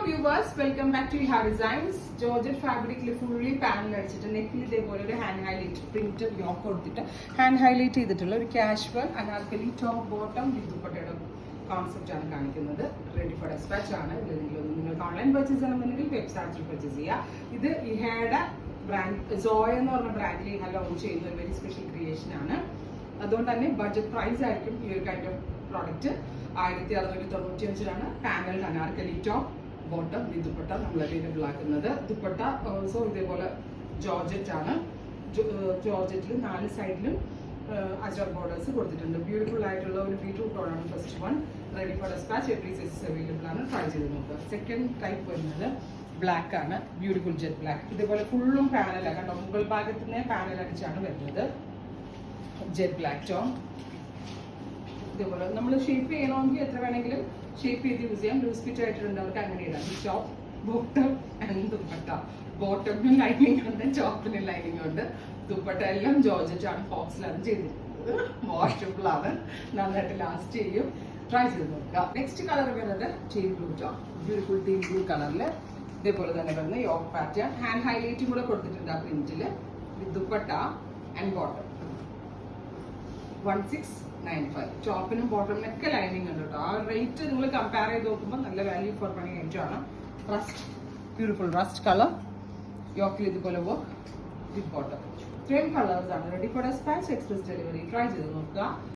viewers, welcome back to Iha Designs. Georgette fabric fully panel അടിച്ചിട്ട് നെക്കിൽ ഇതേപോലെ ഒരു ഹാൻഡ് ഹൈലൈറ്റ് പ്രിന്റഡ് യോക്ക് കൊടുത്തിട്ട് ഹാൻഡ് ഹൈലൈറ്റ് ചെയ്തിട്ടുള്ള ഒരു casual anarkali top bottom with ദുപ്പട്ടയുടെ കോൺസെപ്റ്റ് ആണ് കാണിക്കുന്നത്. റെഡി ഫോർ ഡെസ്പാച്ച് ആണ്. ഇതിലെങ്കിലും നിങ്ങൾക്ക് ഓൺലൈൻ പർച്ചേസ് ചെയ്യണമെന്നുണ്ടെങ്കിൽ വെബ്സൈറ്റിൽ പർച്ചേസ് ചെയ്യുക. ഇത് ഇഹയുടെ ബ്രാൻഡ് സോയ എന്ന് പറഞ്ഞ ബ്രാൻഡിൽ ഇഹ ലോഞ്ച് ചെയ്യുന്ന ഒരു വെരി സ്പെഷ്യൽ ക്രിയേഷൻ ആണ്. അതുകൊണ്ട് തന്നെ ബഡ്ജറ്റ് പ്രൈസ് ആയിരിക്കും ഈ ഒരു kind of product. 1695 panel Anarkali top bottom വിത്ത് ദുപ്പട്ട നമ്മൾ അവൈലബിൾ ആക്കുന്നത്. ദുപ്പട്ട ഓൾസോ ഇതേപോലെ ജോർജറ്റ് ആണ്. ജോർജറ്റിൽ 4 സൈഡിലും അജർ ബോർഡേഴ്സ് കൊടുത്തിട്ടുണ്ട്. ബ്യൂട്ടിഫുൾ ആയിട്ടുള്ള ഒരു ബീറ്റ്റൂട്ട് ടോണാണ് first one. Ready for despatch. Every sizes available ആണ്. ട്രൈ ചെയ്ത് നോക്കുക. സെക്കൻഡ് ടൈപ്പ് വരുന്നത് ബ്ലാക്ക് ആണ്. Beautiful jet black. ഇതേപോലെ ഫുള്ളും പാനലാണ് കേട്ടോ. മുകൾ ഭാഗത്ത് നിന്ന് പാനൽ അടിച്ചാണ് വരുന്നത്. Jet black tone. ഇതേപോലെ നമ്മൾ ഷേപ്പ് ചെയ്യണമെങ്കിൽ എത്ര വേണമെങ്കിലും ഷേപ്പ് ചെയ്ത് യൂസ് ചെയ്യാം. ലൂസ് ഫിറ്റ് ആയിട്ടുള്ളവർക്ക് അങ്ങനെ ഇടാം. Top bottom and dupatta. ബോട്ടമിനും ലൈനിങ് ഉണ്ട്, ടോപ്പിനും ലൈനിങ് ഉണ്ട്. ദുപ്പട്ട എല്ലാം ജോർജറ്റ് ആണ്. ഫോക്സിലാണ് ചെയ്തിരിക്കുന്നത്. വാഷബിൾ ആണ്. നന്നായിട്ട് ലാസ്റ്റ് ചെയ്യും. ട്രൈ ചെയ്ത് നോക്കുക. നെക്സ്റ്റ് കളർ വരുന്നത് tea blue tone. Beautiful tea blue കളറിൽ ഇതേപോലെ തന്നെ വരുന്ന യോക്ക് പാറ്റേൺ. ഹാൻഡ് ഹൈലൈറ്റും കൂടെ കൊടുത്തിട്ടുണ്ട് ആ പ്രിന്റില്. Dupatta and bottom 1695. ടോപ്പിനും ബോട്ടമിനൊക്കെ ലൈനിങ് ഉണ്ട് കേട്ടോ. ആ റേറ്റ് നിങ്ങൾ കമ്പയർ ചെയ്ത് നോക്കുമ്പോൾ നല്ല വാല്യൂ ഫോർ മണി ആണ്. Rust, beautiful rust colour. യോക്കിൽ ഇതുപോലെ വർക്ക് വിത്ത് ബോട്ടം. ഇത്രയും കളേഴ്സ് ആണ്. Ready for despatch, express delivery. Try ചെയ്ത് നോക്കുക.